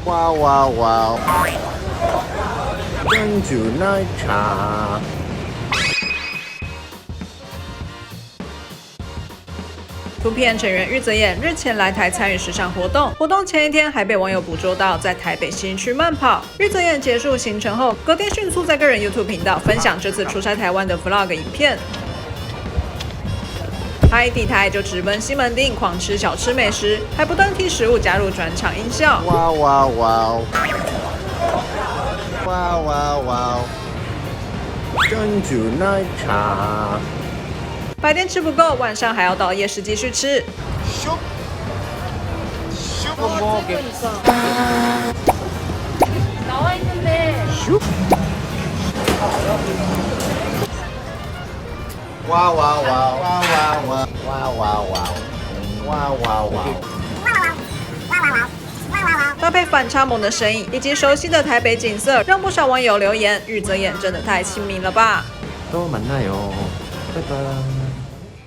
哇哇哇！珍珠奶茶。图片成员玉泽演日前来台参与时尚活动，活动前一天还被网友捕捉到在台北新区慢跑。玉泽演结束行程后，隔天迅速在个人 YouTube 频道分享这次出差台湾的 Vlog 影片。他一抵台就直奔西门町狂吃小吃美食，还不断替食物加入转场音效。哇哇哇！哇哇哇！珍珠奶茶。白天吃不够，晚上还要到夜市继续吃。哇哇哇哇哇哇哇哇哇哇哇！搭配反差萌的声音以及熟悉的台北景色，让不少网友留言：玉泽演真的太亲民了吧！또 만나요.拜拜。